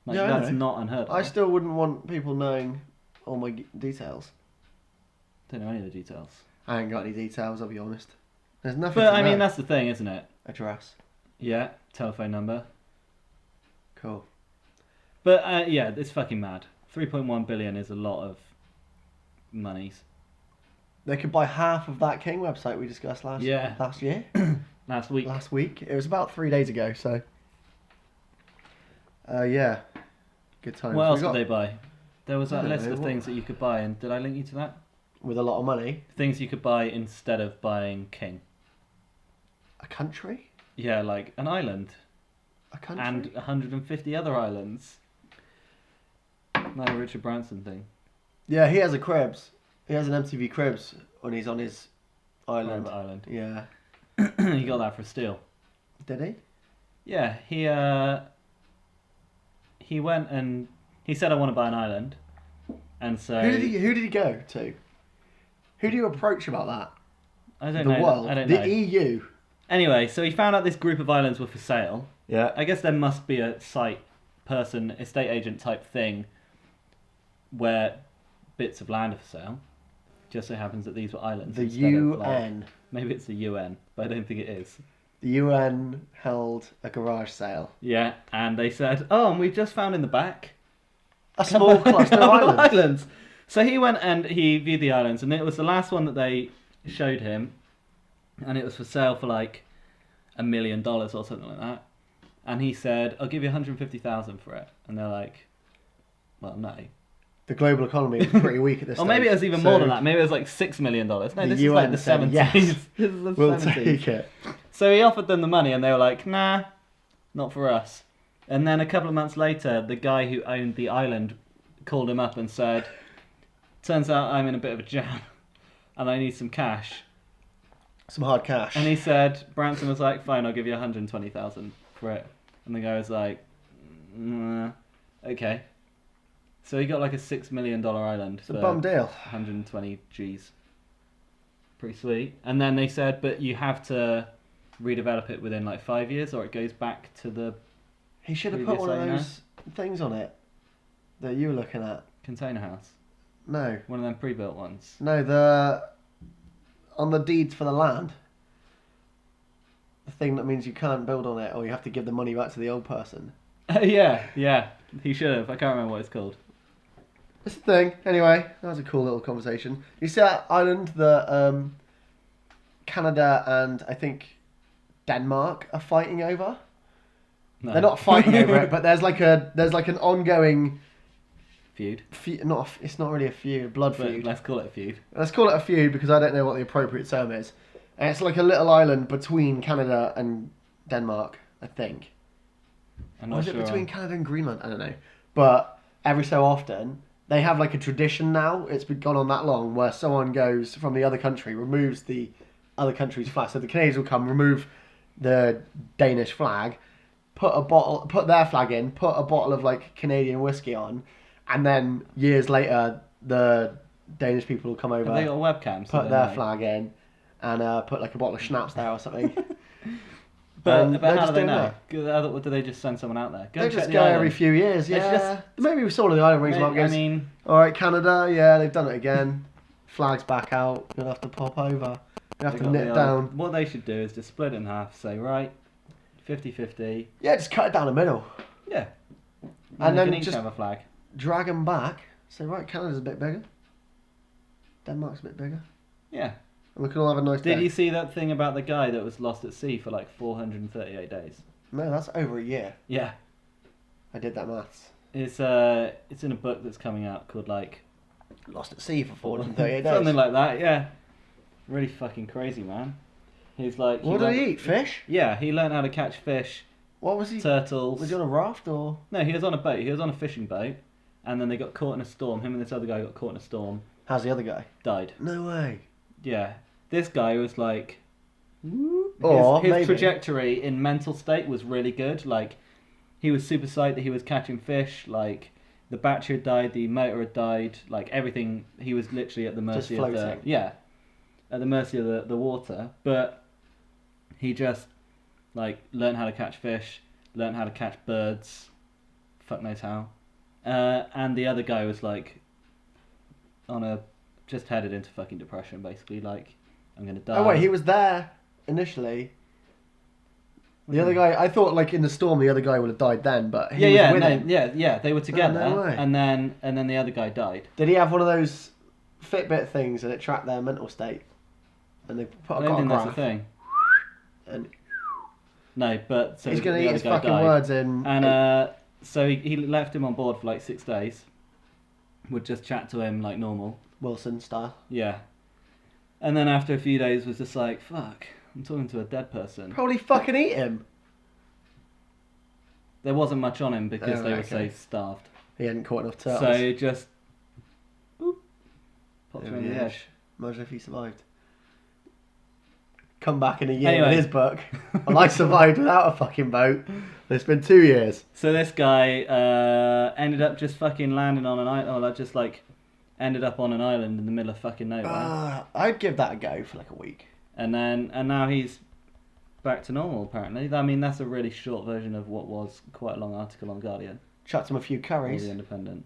Speaker 1: Like,
Speaker 2: Yeah, I
Speaker 1: that's
Speaker 2: know.
Speaker 1: not unheard of.
Speaker 2: I still wouldn't want people knowing all my details.
Speaker 1: Don't know any of the details.
Speaker 2: I ain't got any details, I'll be honest. There's nothing
Speaker 1: But
Speaker 2: to
Speaker 1: I
Speaker 2: know.
Speaker 1: mean, that's the thing, isn't it?
Speaker 2: Address.
Speaker 1: Yeah, telephone number.
Speaker 2: Cool.
Speaker 1: But yeah, it's fucking mad. 3.1 billion is a lot of monies.
Speaker 2: They could buy half of that King website we discussed last year.
Speaker 1: Last week.
Speaker 2: Last week. It was about 3 days ago, so. Yeah. Good times.
Speaker 1: What else did they buy? There was
Speaker 2: I
Speaker 1: that
Speaker 2: don't
Speaker 1: list
Speaker 2: know,
Speaker 1: of
Speaker 2: what-
Speaker 1: things that you could buy, and did I link you to that?
Speaker 2: With a lot of money.
Speaker 1: Things you could buy instead of buying King.
Speaker 2: A country?
Speaker 1: Yeah, like an island.
Speaker 2: A country?
Speaker 1: And 150 other islands. Like a Richard Branson thing.
Speaker 2: Yeah, he has a Cribs. He has an MTV Cribs when he's on his island.
Speaker 1: Private island.
Speaker 2: Yeah.
Speaker 1: He got that for a steal.
Speaker 2: Did he?
Speaker 1: Yeah, he went and he said, I want to buy an island. And so...
Speaker 2: Who did he go to? Who do you approach about that?
Speaker 1: I don't
Speaker 2: The
Speaker 1: know.
Speaker 2: world?
Speaker 1: I don't
Speaker 2: the
Speaker 1: know.
Speaker 2: EU?
Speaker 1: Anyway, so he found out this group of islands were for sale.
Speaker 2: Yeah.
Speaker 1: I guess there must be a estate agent type thing where bits of land are for sale. Just so happens that these were islands.
Speaker 2: The
Speaker 1: instead of,
Speaker 2: UN.
Speaker 1: Maybe it's the UN, but I don't think it is.
Speaker 2: The UN held a garage sale.
Speaker 1: Yeah, and they said, oh, and we've just found in the back
Speaker 2: A small cluster of islands.
Speaker 1: So he went and he viewed the islands, and it was the last one that they showed him, and it was for sale for like $1 million or something like that. And he said, I'll give you 150,000 for it. And they're like, well, no.
Speaker 2: The global economy is pretty weak at this
Speaker 1: Or
Speaker 2: stage.
Speaker 1: maybe it was even more than that. Maybe it was like $6 million. No,
Speaker 2: The
Speaker 1: this is like
Speaker 2: UN
Speaker 1: the
Speaker 2: said
Speaker 1: 70s.
Speaker 2: yes.
Speaker 1: This is the
Speaker 2: We'll
Speaker 1: 70s.
Speaker 2: take it.
Speaker 1: So he offered them the money, and they were like, nah, not for us. And then a couple of months later, the guy who owned the island called him up and said, turns out I'm in a bit of a jam, and I need some cash.
Speaker 2: Some hard cash.
Speaker 1: And he said, Branson was like, fine, I'll give you 120,000 for it. And the guy was like, okay. So he got like a $6 million island
Speaker 2: It's
Speaker 1: for
Speaker 2: a bum deal.
Speaker 1: 120 G's. Pretty sweet. And then they said, but you have to redevelop it within like 5 years, or it goes back to the
Speaker 2: He should have put
Speaker 1: previous
Speaker 2: one of
Speaker 1: owner.
Speaker 2: those things on it that you were looking at.
Speaker 1: container house.
Speaker 2: No.
Speaker 1: One of them pre-built ones.
Speaker 2: No, on the deeds for the land. The thing that means you can't build on it, or you have to give the money back to the old person.
Speaker 1: Yeah. He should have. I can't remember what it's called.
Speaker 2: It's the thing. Anyway, that was a cool little conversation. You see that island that Canada and I think Denmark are fighting over?
Speaker 1: No.
Speaker 2: They're not fighting over it, but there's like an ongoing
Speaker 1: Feud.
Speaker 2: it's not really a feud, blood
Speaker 1: But
Speaker 2: feud.
Speaker 1: let's call it a feud.
Speaker 2: Let's call it a feud because I don't know what the appropriate term is. And it's like a little island between Canada and Denmark, I think.
Speaker 1: I'm
Speaker 2: Or
Speaker 1: not
Speaker 2: is
Speaker 1: sure.
Speaker 2: it between Canada and Greenland? I don't know. But every so often, they have like a tradition now. It's been gone on that long where someone goes from the other country, removes the other country's flag. So the Canadians will come, remove the Danish flag, put their flag in, put a bottle of like Canadian whiskey on, and then years later, the Danish people will come over,
Speaker 1: Have they got webcams?
Speaker 2: put their flag in, and put like a bottle of schnapps there or something.
Speaker 1: But
Speaker 2: they're
Speaker 1: how
Speaker 2: just
Speaker 1: do they
Speaker 2: doing
Speaker 1: know?
Speaker 2: that.
Speaker 1: Or do they just send someone out there? Go
Speaker 2: They
Speaker 1: and check
Speaker 2: just
Speaker 1: the
Speaker 2: go
Speaker 1: island.
Speaker 2: every few years,
Speaker 1: It's
Speaker 2: yeah.
Speaker 1: just-
Speaker 2: Maybe someone on the island rings them up and
Speaker 1: I
Speaker 2: goes,
Speaker 1: mean,
Speaker 2: alright, Canada, yeah, they've done it again. Flag's back out. You'll have to pop over. You have
Speaker 1: they
Speaker 2: to
Speaker 1: got
Speaker 2: nip
Speaker 1: the
Speaker 2: down.
Speaker 1: What they should do is just split it in half. Say, right, 50-50.
Speaker 2: Yeah, just cut it down the middle.
Speaker 1: Yeah.
Speaker 2: And
Speaker 1: they
Speaker 2: then
Speaker 1: can each
Speaker 2: just-
Speaker 1: have a flag.
Speaker 2: Drag them back. Say, right, Canada's a bit bigger. Denmark's a bit bigger.
Speaker 1: Yeah.
Speaker 2: And we can all have a nice day.
Speaker 1: Did you see that thing about the guy that was lost at sea for like 438 days?
Speaker 2: No, that's over a year.
Speaker 1: Yeah.
Speaker 2: I did that maths.
Speaker 1: It's in a book that's coming out called like
Speaker 2: Lost at sea for 438 days.
Speaker 1: something like that. Yeah. Really fucking crazy, man. He's like.
Speaker 2: What did he eat? Fish?
Speaker 1: Yeah, he learned how to catch fish.
Speaker 2: What was he?
Speaker 1: Turtles.
Speaker 2: Was he on a raft or?
Speaker 1: No, he was on a boat. He was on a fishing boat, and then they got caught in a storm. Him and this other guy got caught in a storm.
Speaker 2: How's the other guy?
Speaker 1: Died.
Speaker 2: No way.
Speaker 1: Yeah. This guy was like.
Speaker 2: Or
Speaker 1: his
Speaker 2: maybe.
Speaker 1: trajectory in mental state was really good. Like, he was super psyched that he was catching fish. Like, the battery had died, the motor had died. Like, everything. He was literally at the mercy of the. Yeah. At the mercy of the water. But he just, like, learned how to catch fish, learned how to catch birds. Fuck knows how. And the other guy was, like, just headed into fucking depression, basically. Like, I'm going to die.
Speaker 2: Oh, wait, he was there initially. The other guy, I thought, like, in the storm, the other guy would have died then, but he was with him.
Speaker 1: Yeah, they were together,
Speaker 2: no way.
Speaker 1: and then the other guy died.
Speaker 2: Did he have one of those Fitbit things and it tracked their mental state? And they put
Speaker 1: I don't think that's a
Speaker 2: graph.
Speaker 1: thing.
Speaker 2: And
Speaker 1: No, but so
Speaker 2: he's going to
Speaker 1: the
Speaker 2: eat
Speaker 1: other
Speaker 2: his
Speaker 1: guy
Speaker 2: fucking
Speaker 1: died.
Speaker 2: words in.
Speaker 1: And so he left him on board for like 6 days. Would just chat to him like normal.
Speaker 2: Wilson style.
Speaker 1: Yeah. And then after a few days was just like, fuck, I'm talking to a dead person.
Speaker 2: Probably fucking eat him.
Speaker 1: There wasn't much on him because
Speaker 2: Oh,
Speaker 1: they were
Speaker 2: okay.
Speaker 1: so starved.
Speaker 2: He hadn't caught enough turtles.
Speaker 1: So he just popped him
Speaker 2: Over
Speaker 1: on the
Speaker 2: the
Speaker 1: edge.
Speaker 2: Imagine if he survived. Come back in a year
Speaker 1: Anyway.
Speaker 2: in his book. Well, I survived without a fucking boat. It's been 2 years.
Speaker 1: So this guy ended up just fucking landing on an island, or just like ended up on an island in the middle of fucking nowhere.
Speaker 2: I'd give that a go for like a week.
Speaker 1: And now he's back to normal apparently. I mean, that's a really short version of what was quite a long article on Guardian
Speaker 2: Chucked him a few
Speaker 1: or
Speaker 2: curries.
Speaker 1: The Independent.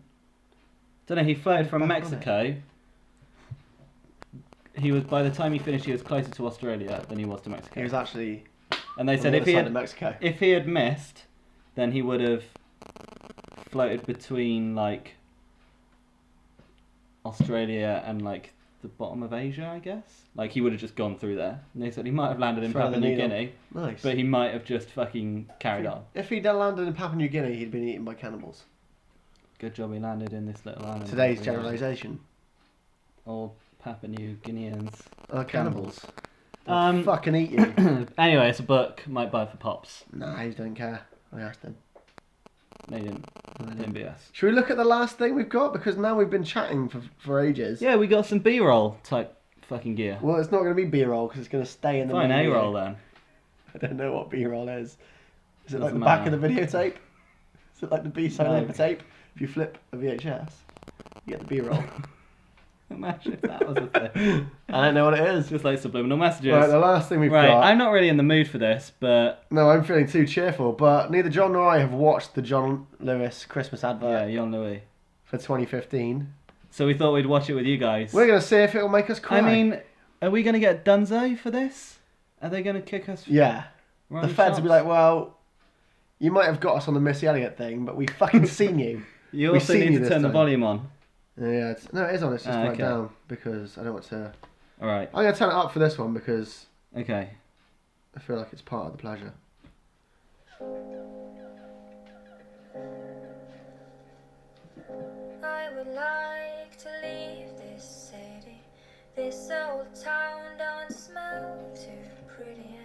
Speaker 1: Don't know. He floated from
Speaker 2: Back on
Speaker 1: Mexico. He was, by the time he finished, he was closer to Australia than he was to Mexico.
Speaker 2: He was actually
Speaker 1: And they
Speaker 2: on
Speaker 1: said
Speaker 2: the
Speaker 1: if
Speaker 2: other
Speaker 1: he
Speaker 2: side
Speaker 1: had
Speaker 2: of Mexico.
Speaker 1: if he had missed, then he would have floated between like Australia and like the bottom of Asia, I guess. Like he would have just gone through there. And they said he might have landed in
Speaker 2: Thread
Speaker 1: Papua
Speaker 2: the
Speaker 1: New
Speaker 2: needle.
Speaker 1: Guinea,
Speaker 2: Nice.
Speaker 1: but he might have just fucking carried on.
Speaker 2: If he'd landed in Papua New Guinea, he'd been eaten by cannibals.
Speaker 1: Good job he landed in this little island.
Speaker 2: Today's generalisation.
Speaker 1: All Papua New Guineans.
Speaker 2: Cannibals.
Speaker 1: Um,
Speaker 2: They'll fucking eat you.
Speaker 1: Anyway, it's a book. Might buy it for pops.
Speaker 2: Nah, he don't care. I asked him.
Speaker 1: No, you didn't. Didn't BS.
Speaker 2: Should we look at the last thing we've got? Because now we've been chatting for ages.
Speaker 1: Yeah, we got some B-roll type fucking gear.
Speaker 2: Well, it's not going to be B-roll because it's going to stay in the
Speaker 1: Fine,
Speaker 2: main video.
Speaker 1: A-roll then.
Speaker 2: I don't know what B-roll is. Is it like
Speaker 1: Doesn't
Speaker 2: the back
Speaker 1: matter.
Speaker 2: of the videotape? Is it like the B-side
Speaker 1: No.
Speaker 2: of the tape? If you flip a VHS, you get the B-roll.
Speaker 1: Imagine if that was a thing.
Speaker 2: I don't know what it is.
Speaker 1: It's just like subliminal messages.
Speaker 2: Right, the last thing we've
Speaker 1: Right,
Speaker 2: got.
Speaker 1: I'm not really in the mood for this, but
Speaker 2: No, I'm feeling too cheerful, but neither John nor I have watched the John Lewis Christmas
Speaker 1: yeah,
Speaker 2: advert
Speaker 1: Jon Louis.
Speaker 2: for 2015.
Speaker 1: So we thought we'd watch it with you guys.
Speaker 2: We're going to see if it'll make us cry.
Speaker 1: I mean, are we going to get Dunzo for this? Are they going to kick us?
Speaker 2: yeah.
Speaker 1: right
Speaker 2: The
Speaker 1: in
Speaker 2: feds will be like,
Speaker 1: chops?
Speaker 2: well, you might have got us on the Missy Elliott thing, but we've fucking seen you.
Speaker 1: You
Speaker 2: we've
Speaker 1: also
Speaker 2: seen
Speaker 1: need
Speaker 2: you
Speaker 1: to
Speaker 2: this
Speaker 1: turn the
Speaker 2: time.
Speaker 1: volume on.
Speaker 2: Yeah, no, it is on. It's just right
Speaker 1: Okay.
Speaker 2: down because I don't want to.
Speaker 1: All right.
Speaker 2: I'm going to turn it up for this one because
Speaker 1: Okay.
Speaker 2: I feel like it's part of the pleasure.
Speaker 3: I would like to leave this city. This old town don't smell too pretty,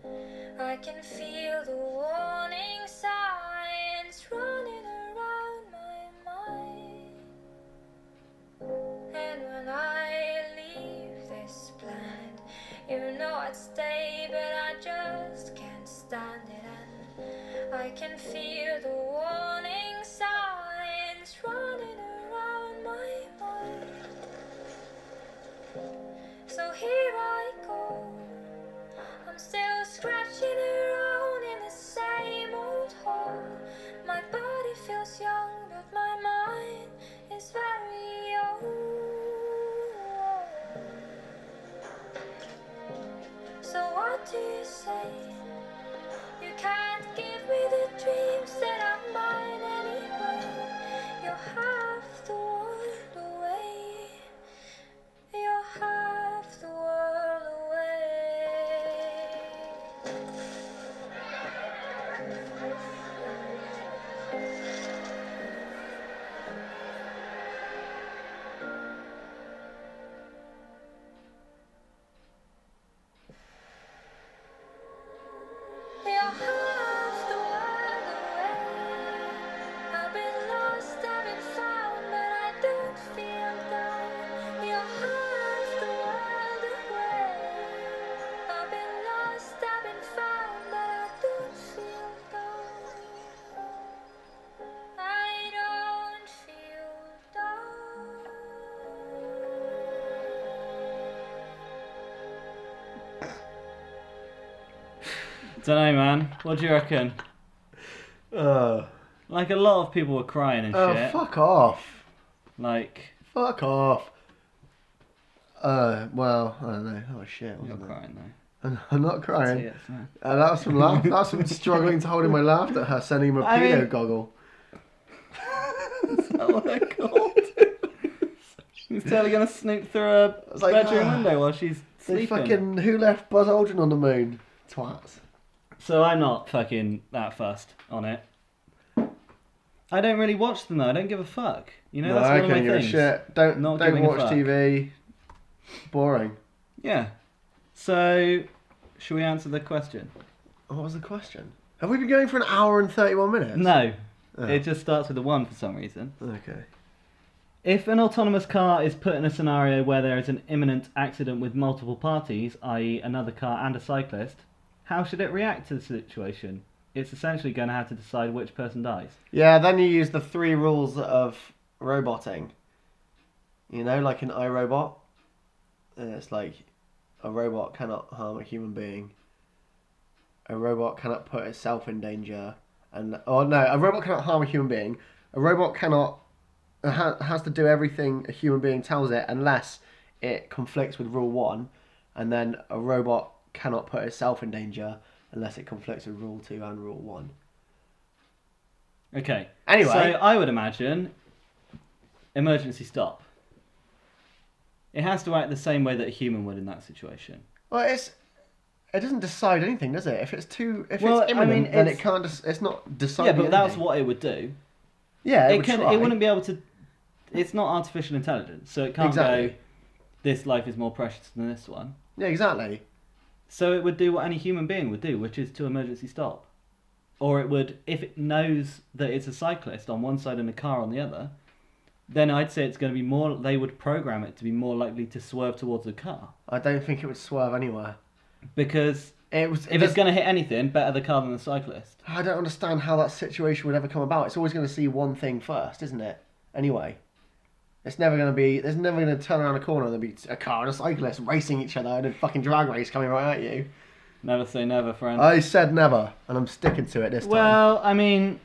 Speaker 3: and I can feel the warning signs running around my mind. And when I leave this planet, you know I'd stay, but I just can't stand it. And I can feel the warning signs running around my mind. So here I go, I'm still scratching around in the same old hole. My body feels young, but my mind is very old. So what do you say? You can't give me the dreams that I
Speaker 1: Don't know, man. What do you reckon? Like, a lot of people were crying and shit.
Speaker 2: Fuck off.
Speaker 1: Like...
Speaker 2: Fuck off. Well, I don't know. Oh, shit, wasn't
Speaker 1: You're
Speaker 2: it?
Speaker 1: crying, though.
Speaker 2: I'm not crying.
Speaker 1: Yes, man.
Speaker 2: That was from laugh. That was from struggling to hold in my laughter at her sending him a pedo goggle.
Speaker 1: Is that what they're called? He's totally gonna snoop through a bedroom window while she's sleeping.
Speaker 2: Who left Buzz Aldrin on the moon? Twats.
Speaker 1: So I'm not fucking that fussed on it. I don't really watch them though. I don't give a fuck. You know, that's one of my things.
Speaker 2: Give a shit. Don't watch TV. Boring.
Speaker 1: Yeah. So, should we answer the question?
Speaker 2: What was the question? Have we been going for an hour and 31 minutes?
Speaker 1: No.
Speaker 2: Oh.
Speaker 1: It just starts with a 1 for some reason.
Speaker 2: Okay.
Speaker 1: If an autonomous car is put in a scenario where there is an imminent accident with multiple parties, i.e. another car and a cyclist, how should it react to the situation? It's essentially going to have to decide which person dies.
Speaker 2: Yeah, then you use the 3 rules of roboting. You know, like in iRobot. It's like a robot cannot harm a human being. A robot cannot put itself in danger. A robot cannot harm a human being. A robot has to do everything a human being tells it unless it conflicts with rule 1. And then a robot cannot put itself in danger unless it conflicts with rule 2 and rule 1.
Speaker 1: Okay.
Speaker 2: Anyway.
Speaker 1: So I would imagine emergency stop. It has to act the same way that a human would in that situation.
Speaker 2: Well, it doesn't decide anything, does it? If it's imminent, then it can't. It's not deciding.
Speaker 1: Yeah, but
Speaker 2: anything.
Speaker 1: that's what it would do.
Speaker 2: Yeah,
Speaker 1: it wouldn't be able to. It's not artificial intelligence, so it can't go. This life is more precious than this one.
Speaker 2: Yeah, exactly.
Speaker 1: So it would do what any human being would do, which is to emergency stop. Or it would, if it knows that it's a cyclist on one side and a car on the other, then I'd say it's going to be more. They would program it to be more likely to swerve towards the car.
Speaker 2: I don't think it would swerve anywhere.
Speaker 1: Because if it's going to hit anything, better the car than the cyclist.
Speaker 2: I don't understand how that situation would ever come about. It's always going to see one thing first, isn't it? Anyway, it's never going to be. There's never going to turn around a corner and there'll be a car and a cyclist racing each other in a fucking drag race coming right at you.
Speaker 1: Never say never, friend.
Speaker 2: I said never, and I'm sticking to it this time.
Speaker 1: Well, I mean,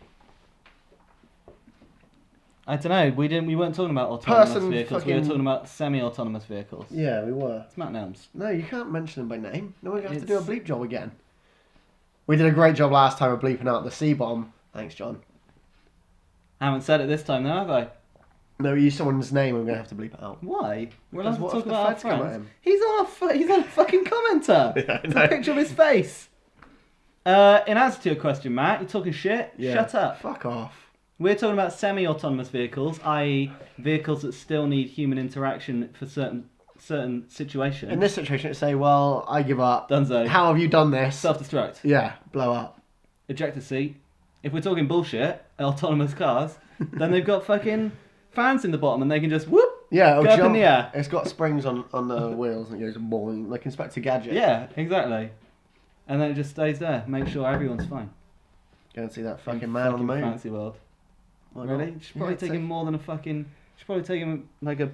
Speaker 1: I don't know. We weren't talking about autonomous vehicles. We were talking about semi-autonomous vehicles.
Speaker 2: Yeah, we were.
Speaker 1: It's Matt Nelms.
Speaker 2: No, you can't mention them by name. No, we're going to have to do a bleep job again. We did a great job last time of bleeping out the C-bomb. Thanks, John.
Speaker 1: I haven't said it this time, though, have I?
Speaker 2: No, we used someo's name and we're going to have to bleep it out.
Speaker 1: Why? We're allowed to
Speaker 2: Because
Speaker 1: talk
Speaker 2: what if the
Speaker 1: about our
Speaker 2: feds come at
Speaker 1: friends.
Speaker 2: him?
Speaker 1: He's on a fucking commenter.
Speaker 2: Yeah, I
Speaker 1: It's
Speaker 2: know.
Speaker 1: a picture of his face. In answer to your question, Matt, you're talking shit?
Speaker 2: Yeah.
Speaker 1: Shut up.
Speaker 2: Fuck off.
Speaker 1: We're talking about semi-autonomous vehicles, i.e. vehicles that still need human interaction for certain situations.
Speaker 2: In this situation, it's say, well, I give up.
Speaker 1: Dunzo.
Speaker 2: How have you done this?
Speaker 1: Self-destruct.
Speaker 2: Yeah, blow up.
Speaker 1: Ejector seat. If we're talking bullshit, autonomous cars, then they've got fucking fans in the bottom and they can just whoop.
Speaker 2: Yeah, it'll
Speaker 1: Go up
Speaker 2: jump.
Speaker 1: in the air.
Speaker 2: It's got springs on the wheels and it goes boing, like Inspector Gadget.
Speaker 1: Yeah, exactly. And then it just stays there. Make sure everyone's fine.
Speaker 2: Go and see that fucking man on the moon.
Speaker 1: Fancy world.
Speaker 2: Why
Speaker 1: Really?
Speaker 2: not?
Speaker 1: Should probably take him more than a fucking. Should probably take him like a.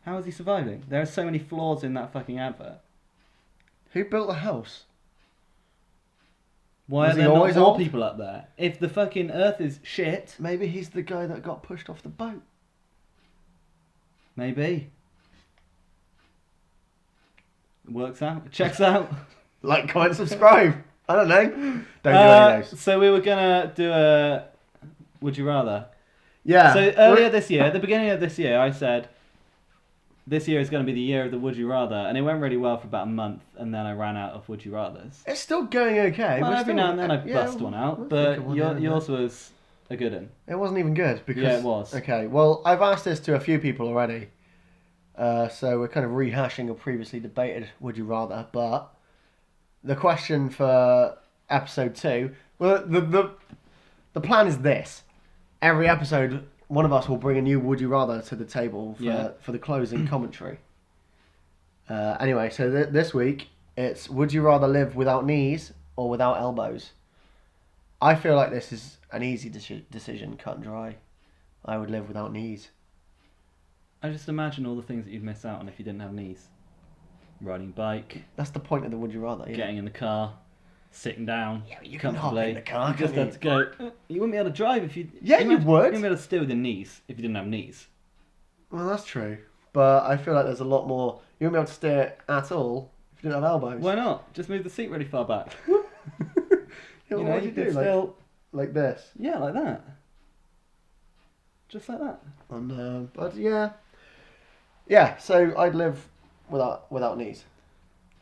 Speaker 1: How is he surviving? There are so many flaws in that fucking advert.
Speaker 2: Who built the house?
Speaker 1: Why
Speaker 2: Was
Speaker 1: are
Speaker 2: he
Speaker 1: there not
Speaker 2: always
Speaker 1: more
Speaker 2: old?
Speaker 1: people up there? If the fucking Earth is shit,
Speaker 2: Maybe he's the guy that got pushed off the boat.
Speaker 1: maybe. Works out. Checks out.
Speaker 2: Like, comment, subscribe. I don't know. Don't do any of those.
Speaker 1: So we were gonna do a. Would you rather?
Speaker 2: Yeah.
Speaker 1: So earlier this year, at the beginning of this year, I said, this year is going to be the year of the Would You Rather, and it went really well for about a month, and then I ran out of Would You Rathers.
Speaker 2: It's still going okay.
Speaker 1: Well,
Speaker 2: We're
Speaker 1: every
Speaker 2: still-
Speaker 1: now and then I
Speaker 2: yeah,
Speaker 1: bust one out,
Speaker 2: we'll
Speaker 1: but
Speaker 2: think of one now and
Speaker 1: yours
Speaker 2: then.
Speaker 1: was a good one.
Speaker 2: It wasn't even good because
Speaker 1: Yeah, it was.
Speaker 2: Okay, well, I've asked this to a few people already, so we're kind of rehashing a previously debated Would You Rather. But the question for episode 2, well, the plan is this: every episode, one of us will bring a new Would You Rather to the table for the closing commentary. Anyway, so this week it's Would you rather live without knees or without elbows? I feel like this is an easy decision, cut and dry. I would live without knees.
Speaker 1: I just imagine all the things that you'd miss out on if you didn't have knees. riding bike,
Speaker 2: That's the point of the would you rather. Yeah.
Speaker 1: getting in the car, sitting down,
Speaker 2: Yeah, but you can hop
Speaker 1: comfortably.
Speaker 2: in the car,
Speaker 1: You just
Speaker 2: can't
Speaker 1: have to go. You wouldn't be able to drive if you.
Speaker 2: Yeah, you
Speaker 1: imagine-
Speaker 2: would.
Speaker 1: You wouldn't be able to steer with your knees if you didn't have knees.
Speaker 2: Well, that's true. But I feel like there's a lot more. You wouldn't be able to steer at all if you didn't have elbows.
Speaker 1: Why not? Just move the seat really far back.
Speaker 2: Yeah,
Speaker 1: you
Speaker 2: what would you
Speaker 1: could
Speaker 2: do?
Speaker 1: still.
Speaker 2: Like this.
Speaker 1: Yeah, like that. Just like that.
Speaker 2: And, but yeah. Yeah, so I'd live without knees.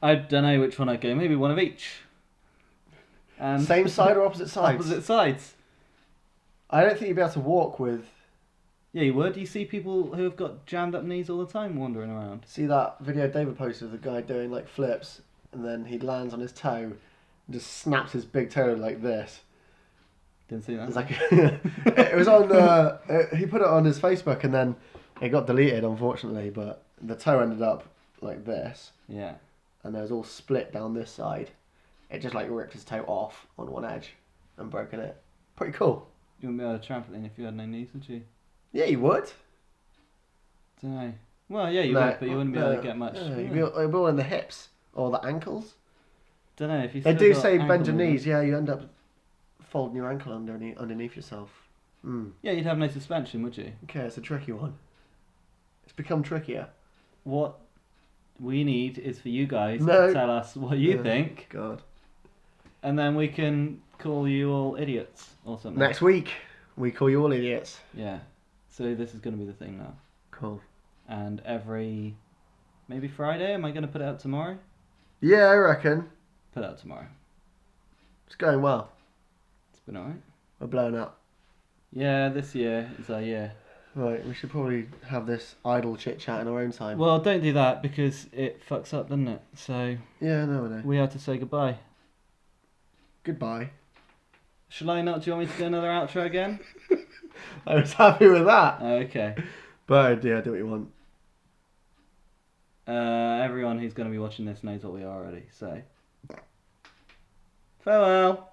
Speaker 1: I don't know which one I'd go. Maybe one of each. And
Speaker 2: Same side or opposite sides?
Speaker 1: Opposite sides.
Speaker 2: I don't think you'd be able to walk with.
Speaker 1: Yeah, you would. You see people who have got jammed up knees all the time wandering around.
Speaker 2: See that video David posted of the guy doing like flips, and then he lands on his toe, and just snaps his big toe like this.
Speaker 1: Didn't see that.
Speaker 2: It's like it was on. He put it on his Facebook, and then it got deleted, unfortunately. But the toe ended up like this,
Speaker 1: Yeah.
Speaker 2: and there was all split down this side. It just like ripped his toe off on one edge and broken it. Pretty cool.
Speaker 1: You wouldn't be able to trampoline if you had no knees, would you?
Speaker 2: Yeah, you would.
Speaker 1: Don't know. Well, yeah, you
Speaker 2: No,
Speaker 1: would, but you wouldn't be able to get much.
Speaker 2: No, you'd be all in the hips or the ankles.
Speaker 1: Don't know if you.
Speaker 2: They
Speaker 1: still
Speaker 2: do
Speaker 1: got
Speaker 2: say
Speaker 1: ankle
Speaker 2: bend your
Speaker 1: movement.
Speaker 2: knees. Yeah, you end up folding your ankle underneath yourself.
Speaker 1: Yeah, you'd have no suspension, would you?
Speaker 2: Okay, it's a tricky one. It's become trickier.
Speaker 1: What we need is for you guys
Speaker 2: No.
Speaker 1: to tell us what you
Speaker 2: Oh,
Speaker 1: think,
Speaker 2: God.
Speaker 1: and then we can call you all idiots or something.
Speaker 2: Next week, we call you all idiots.
Speaker 1: Yeah. So this is going to be the thing now.
Speaker 2: Cool.
Speaker 1: And maybe Friday, am I going to put it out tomorrow?
Speaker 2: Yeah, I reckon.
Speaker 1: Put it out tomorrow.
Speaker 2: It's going well.
Speaker 1: It's been alright.
Speaker 2: We're blowing up.
Speaker 1: Yeah, this year is our year.
Speaker 2: Right, we should probably have this idle chit chat in our own time.
Speaker 1: Well, don't do that because it fucks up, doesn't it? So
Speaker 2: Yeah, no, I know.
Speaker 1: we have to say goodbye.
Speaker 2: Goodbye.
Speaker 1: Shall I not? Do you want me to do another outro again?
Speaker 2: I was happy with that.
Speaker 1: Okay.
Speaker 2: But yeah, do what you want.
Speaker 1: Everyone who's going to be watching this knows what we are already, so. Farewell!